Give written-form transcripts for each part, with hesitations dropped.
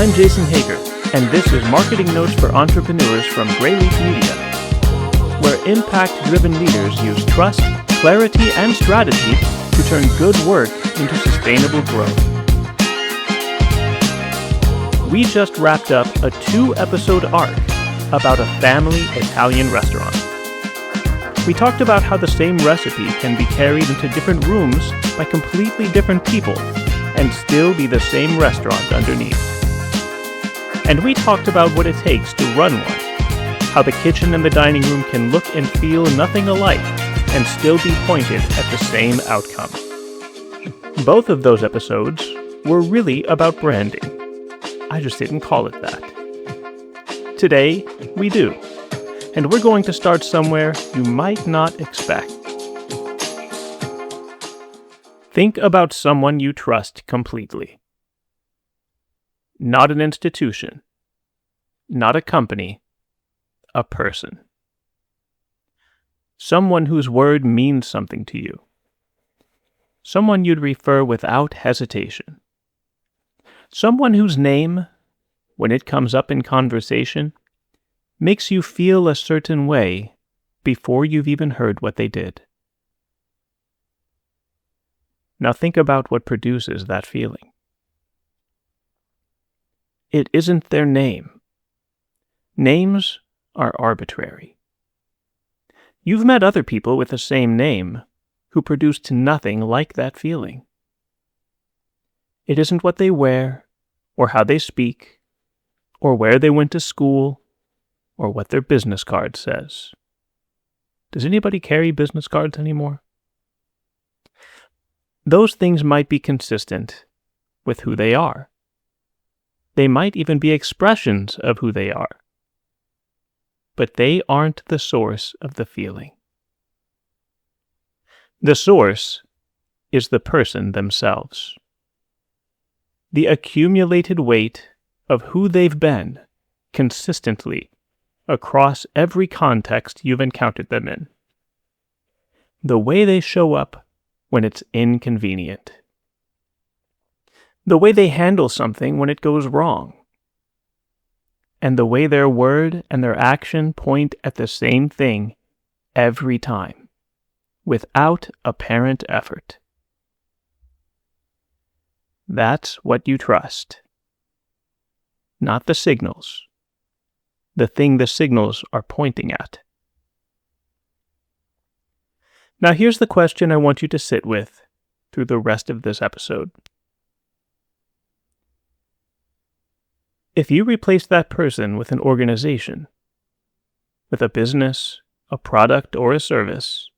I'm Jason Hager, and this is Marketing Notes for Entrepreneurs from Greyleaf Media, where impact-driven leaders use trust, clarity, and strategy to turn good work into sustainable growth. We just wrapped up a 2-episode arc about a family Italian restaurant. We talked about how the same recipe can be carried into different rooms by completely different people and still be the same restaurant underneath. And we talked about what it takes to run one, how the kitchen and the dining room can look and feel nothing alike and still be pointed at the same outcome. Both of those episodes were really about branding. I just didn't call it that. Today, we do. And we're going to start somewhere you might not expect. Think about someone you trust completely. Not an institution, not a company, a person. Someone whose word means something to you. Someone you'd refer without hesitation. Someone whose name, when it comes up in conversation, makes you feel a certain way before you've even heard what they did. Now think about what produces that feeling. It isn't their name. Names are arbitrary. You've met other people with the same name who produced nothing like that feeling. It isn't what they wear, or how they speak, or where they went to school, or what their business card says. Does anybody carry business cards anymore? Those things might be consistent with who they are. They might even be expressions of who they are. But they aren't the source of the feeling. The source is the person themselves. The accumulated weight of who they've been consistently across every context you've encountered them in. The way they show up when it's inconvenient. The way they handle something when it goes wrong. And the way their word and their action point at the same thing every time, without apparent effort. That's what you trust. Not the signals. The thing the signals are pointing at. Now here's the question I want you to sit with through the rest of this episode. If you replace that person with an organization, with a business, a product, or a service,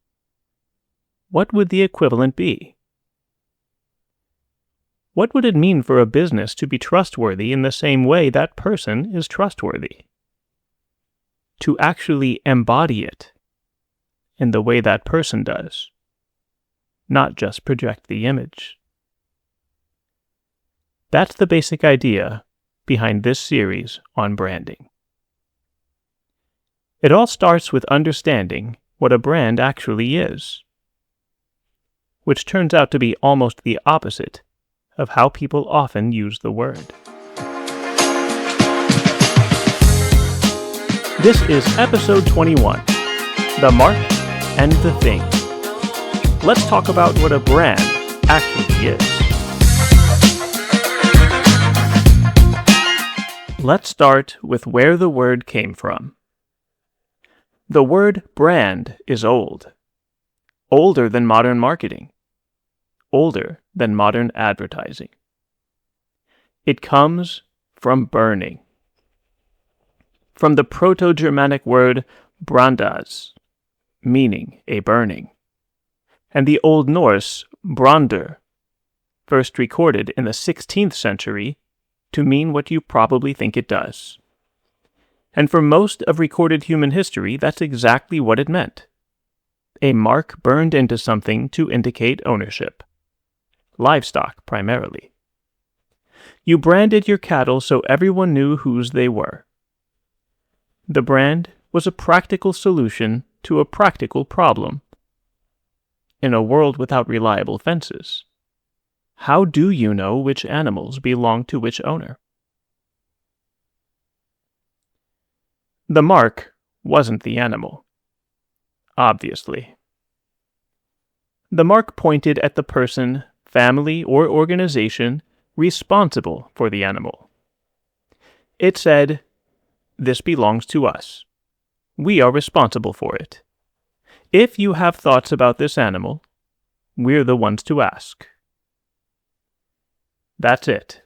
what would the equivalent be? What would it mean for a business to be trustworthy in the same way that person is trustworthy? To actually embody it in the way that person does, not just project the image. That's the basic idea behind this series on branding. It all starts with understanding what a brand actually is, which turns out to be almost the opposite of how people often use the word. This is episode 21, The Mark and the Thing. Let's talk about what a brand actually is. Let's start with where the word came from. The word brand is old. Older than modern marketing. Older than modern advertising. It comes from burning. From the Proto-Germanic word brandas, meaning a burning, and the Old Norse brandr, first recorded in the 16th century to mean what you probably think it does. And for most of recorded human history, that's exactly what it meant. A mark burned into something to indicate ownership. Livestock, primarily. You branded your cattle so everyone knew whose they were. The brand was a practical solution to a practical problem. In a world without reliable fences, how do you know which animals belong to which owner? The mark wasn't the animal, obviously. The mark pointed at the person, family, or organization responsible for the animal. It said, "This belongs to us. We are responsible for it. If you have thoughts about this animal, we're the ones to ask." That's it.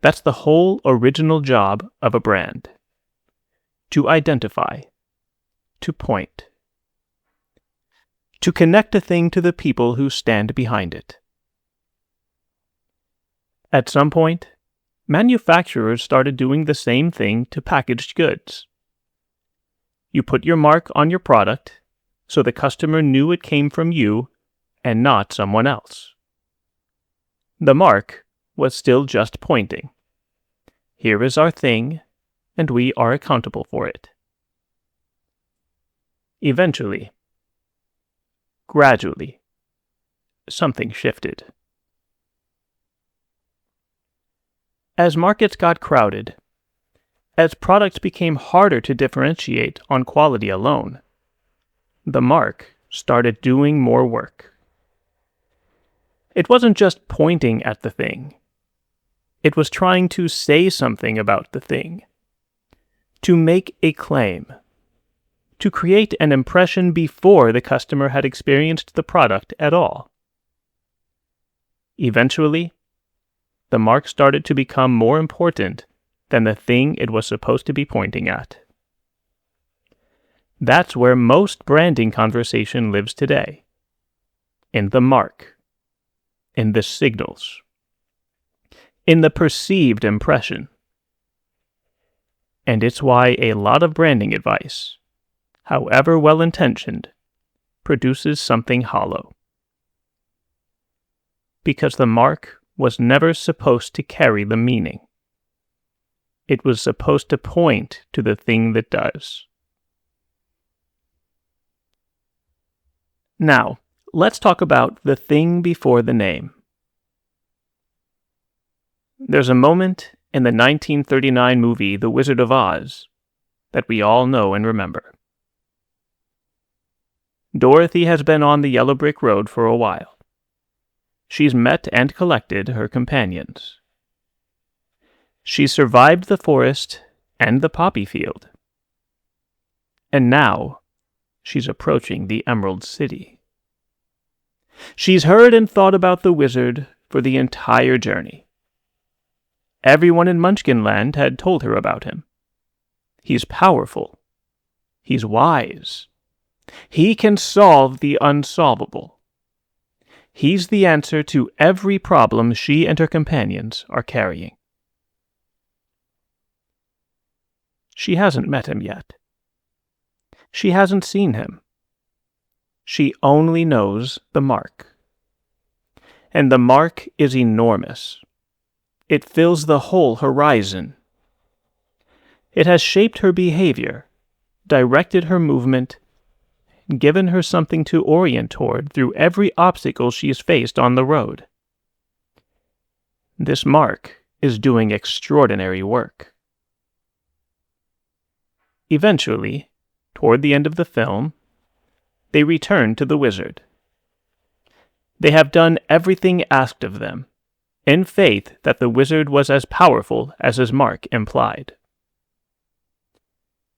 That's the whole original job of a brand. To identify. To point. To connect a thing to the people who stand behind it. At some point, manufacturers started doing the same thing to packaged goods. You put your mark on your product so the customer knew it came from you and not someone else. The mark was still just pointing. Here is our thing, and we are accountable for it. Eventually, gradually, something shifted. As markets got crowded, as products became harder to differentiate on quality alone, the mark started doing more work. It wasn't just pointing at the thing. It was trying to say something about the thing, to make a claim, to create an impression before the customer had experienced the product at all. Eventually, the mark started to become more important than the thing it was supposed to be pointing at. That's where most branding conversation lives today. In the mark. In the signals. In the perceived impression. And it's why a lot of branding advice, however well-intentioned, produces something hollow. Because the mark was never supposed to carry the meaning. It was supposed to point to the thing that does. Now, let's talk about the thing before the name. There's a moment in the 1939 movie The Wizard of Oz that we all know and remember. Dorothy has been on the yellow brick road for a while. She's met and collected her companions. She's survived the forest and the poppy field. And now, she's approaching the Emerald City. She's heard and thought about the wizard for the entire journey. Everyone in Munchkinland had told her about him. He's powerful. He's wise. He can solve the unsolvable. He's the answer to every problem she and her companions are carrying. She hasn't met him yet. She hasn't seen him. She only knows the mark. And the mark is enormous. It fills the whole horizon. It has shaped her behavior, directed her movement, given her something to orient toward through every obstacle she's faced on the road. This mark is doing extraordinary work. Eventually, toward the end of the film, they return to the wizard. They have done everything asked of them, in faith that the wizard was as powerful as his mark implied.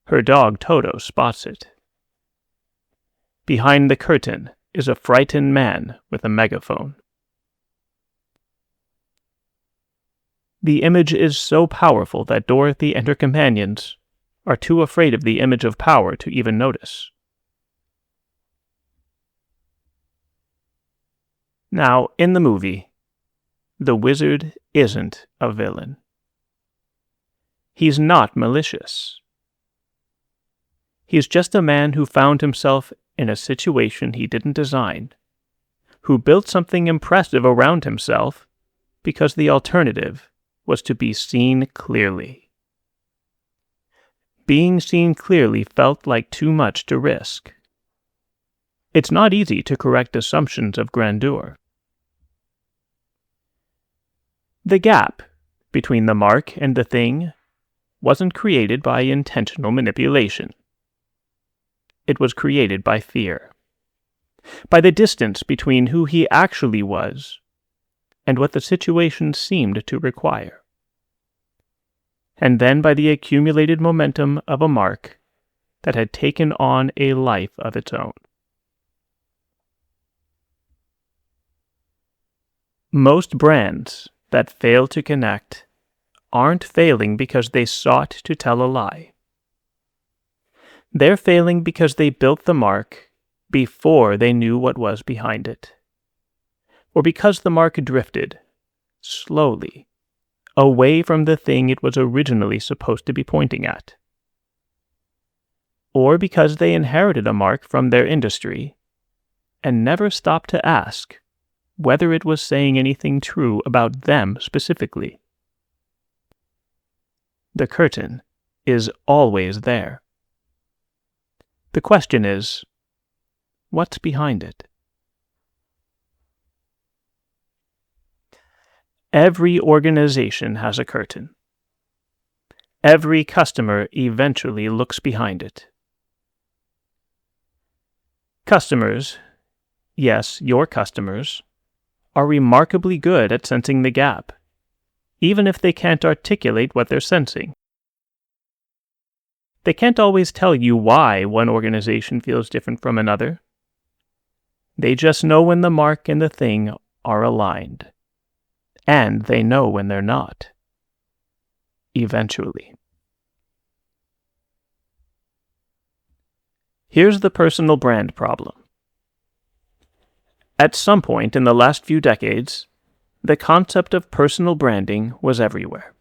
Her dog Toto spots it. Behind the curtain is a frightened man with a megaphone. The image is so powerful that Dorothy and her companions are too afraid of the image of power to even notice. Now, in the movie, the wizard isn't a villain. He's not malicious. He's just a man who found himself in a situation he didn't design, who built something impressive around himself because the alternative was to be seen clearly. Being seen clearly felt like too much to risk. It's not easy to correct assumptions of grandeur. The gap between the mark and the thing wasn't created by intentional manipulation. It was created by fear, by the distance between who he actually was and what the situation seemed to require, and then by the accumulated momentum of a mark that had taken on a life of its own. Most brands that fail to connect aren't failing because they sought to tell a lie. They're failing because they built the mark before they knew what was behind it, or because the mark drifted, slowly, away from the thing it was originally supposed to be pointing at, or because they inherited a mark from their industry and never stopped to ask whether it was saying anything true about them specifically. The curtain is always there. The question is, what's behind it? Every organization has a curtain. Every customer eventually looks behind it. Customers, yes, your customers, are remarkably good at sensing the gap, even if they can't articulate what they're sensing. They can't always tell you why one organization feels different from another. They just know when the mark and the thing are aligned. And they know when they're not. Eventually. Here's the personal brand problem. At some point in the last few decades, the concept of personal branding was everywhere,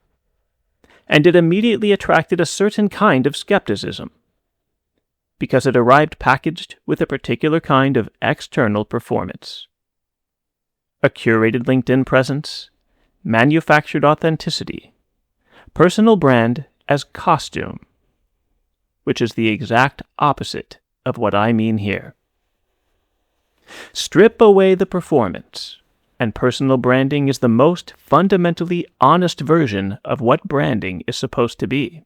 and it immediately attracted a certain kind of skepticism, because it arrived packaged with a particular kind of external performance. A curated LinkedIn presence, manufactured authenticity, personal brand as costume, which is the exact opposite of what I mean here. Strip away the performance, and personal branding is the most fundamentally honest version of what branding is supposed to be.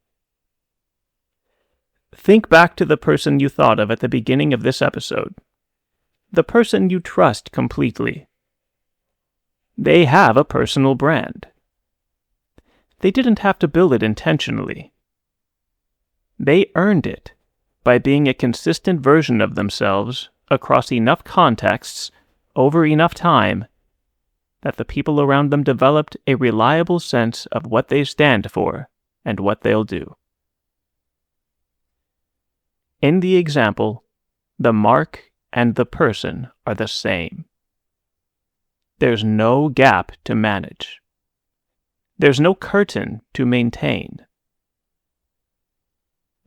Think back to the person you thought of at the beginning of this episode, the person you trust completely. They have a personal brand. They didn't have to build it intentionally. They earned it by being a consistent version of themselves across enough contexts, over enough time, that the people around them developed a reliable sense of what they stand for and what they'll do. In the example, the mark and the person are the same. There's no gap to manage. There's no curtain to maintain.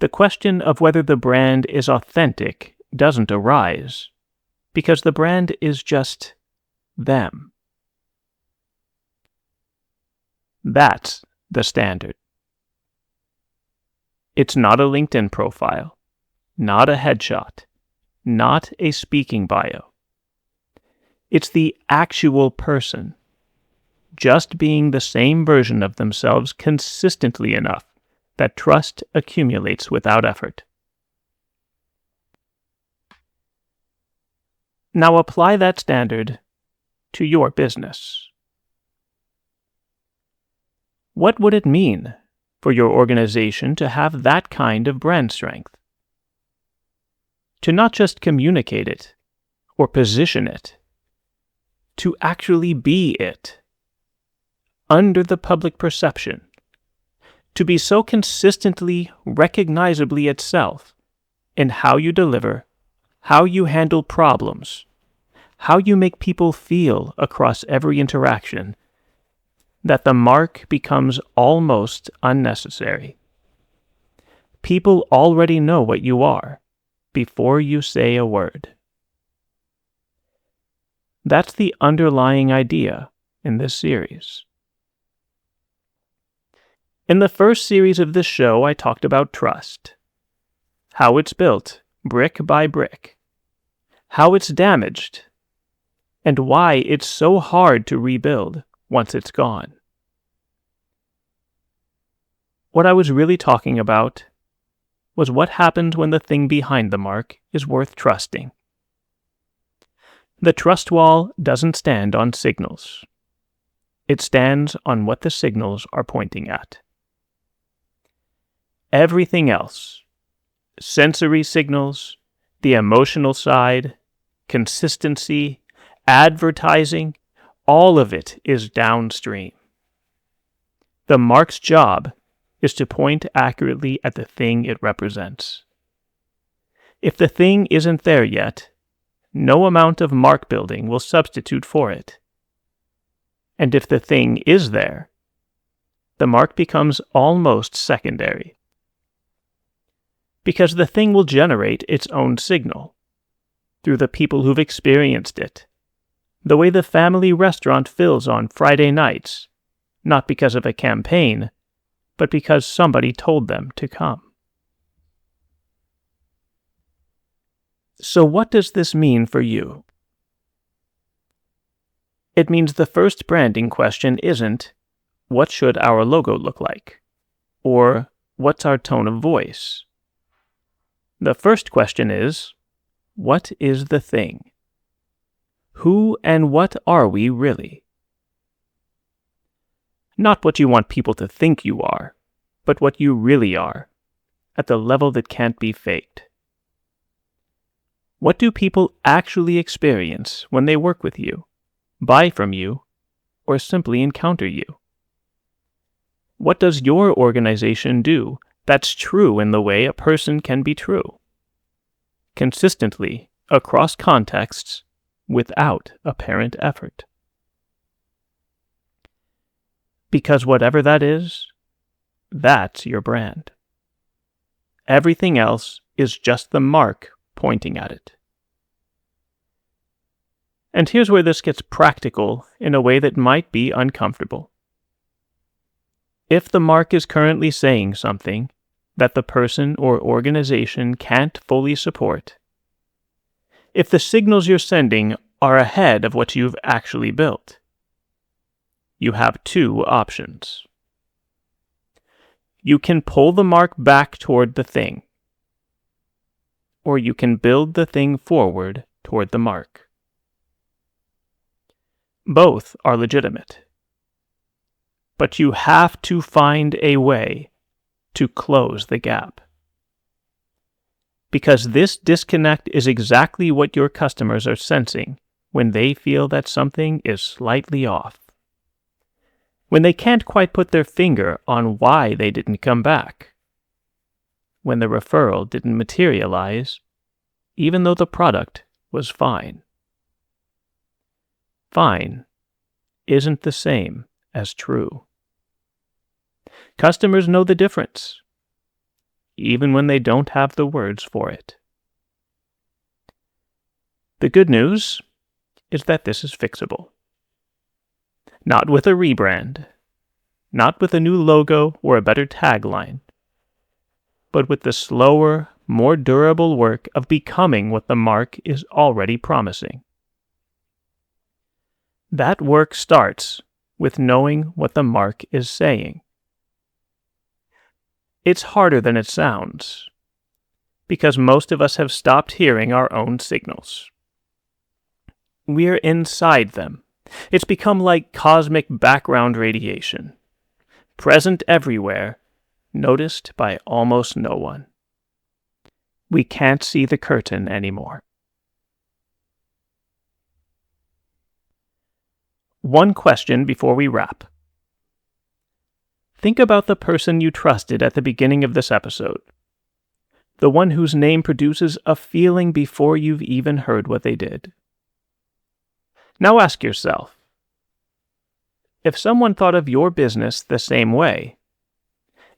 The question of whether the brand is authentic doesn't arise, because the brand is just them. That's the standard. It's not a LinkedIn profile, not a headshot, not a speaking bio. It's the actual person, just being the same version of themselves consistently enough that trust accumulates without effort. Now apply that standard to your business. What would it mean for your organization to have that kind of brand strength? To not just communicate it or position it, to actually be it, under the public perception, to be so consistently, recognizably itself in how you deliver, how you handle problems, how you make people feel across every interaction, that the mark becomes almost unnecessary. People already know what you are before you say a word. That's the underlying idea in this series. In the first series of this show, I talked about trust, how it's built brick by brick, how it's damaged, and why it's so hard to rebuild once it's gone. What I was really talking about was what happens when the thing behind the mark is worth trusting. The trust wall doesn't stand on signals. It stands on what the signals are pointing at. Everything else, sensory signals, the emotional side, consistency, advertising, all of it is downstream. The mark's job is to point accurately at the thing it represents. If the thing isn't there yet, no amount of mark building will substitute for it. And if the thing is there, the mark becomes almost secondary. Because the thing will generate its own signal through the people who've experienced it, the way the family restaurant fills on Friday nights, not because of a campaign, but because somebody told them to come. So what does this mean for you? It means the first branding question isn't, what should our logo look like? Or, what's our tone of voice? The first question is, what is the thing? Who and what are we really? Not what you want people to think you are, but what you really are, at the level that can't be faked. What do people actually experience when they work with you, buy from you, or simply encounter you? What does your organization do that's true in the way a person can be true? Consistently, across contexts, without apparent effort. Because whatever that is, that's your brand. Everything else is just the mark pointing at it. And here's where this gets practical in a way that might be uncomfortable. If the mark is currently saying something that the person or organization can't fully support, if the signals you're sending are ahead of what you've actually built, you have two options. You can pull the mark back toward the thing, or you can build the thing forward toward the mark. Both are legitimate, but you have to find a way to close the gap. Because this disconnect is exactly what your customers are sensing when they feel that something is slightly off. When they can't quite put their finger on why they didn't come back. When the referral didn't materialize, even though the product was fine. Fine isn't the same as true. Customers know the difference, even when they don't have the words for it. The good news is that this is fixable. Not with a rebrand, not with a new logo or a better tagline, but with the slower, more durable work of becoming what the mark is already promising. That work starts with knowing what the mark is saying. It's harder than it sounds, because most of us have stopped hearing our own signals. We're inside them. It's become like cosmic background radiation, present everywhere, noticed by almost no one. We can't see the curtain anymore. One question before we wrap. Think about the person you trusted at the beginning of this episode, the one whose name produces a feeling before you've even heard what they did. Now ask yourself, if someone thought of your business the same way,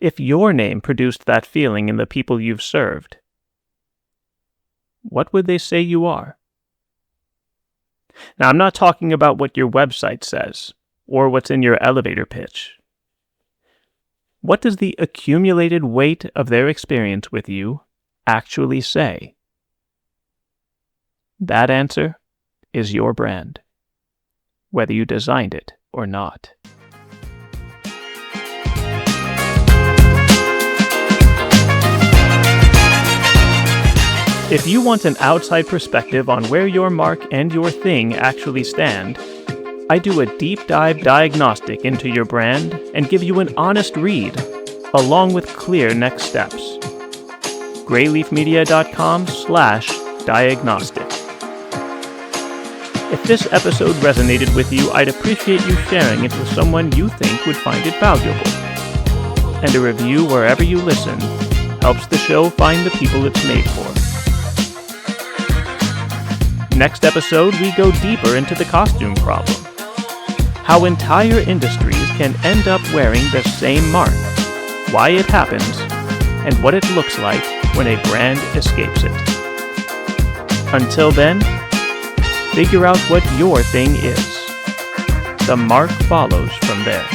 if your name produced that feeling in the people you've served, what would they say you are? Now, I'm not talking about what your website says or what's in your elevator pitch. What does the accumulated weight of their experience with you actually say? That answer is your brand, whether you designed it or not. If you want an outside perspective on where your mark and your thing actually stand, I do a deep dive diagnostic into your brand and give you an honest read, along with clear next steps. grayleafmedia.com/diagnostic. If this episode resonated with you, I'd appreciate you sharing it with someone you think would find it valuable. And a review wherever you listen helps the show find the people it's made for. Next episode, we go deeper into the costume problem. How entire industries can end up wearing the same mark, why it happens, and what it looks like when a brand escapes it. Until then, figure out what your thing is. The mark follows from there.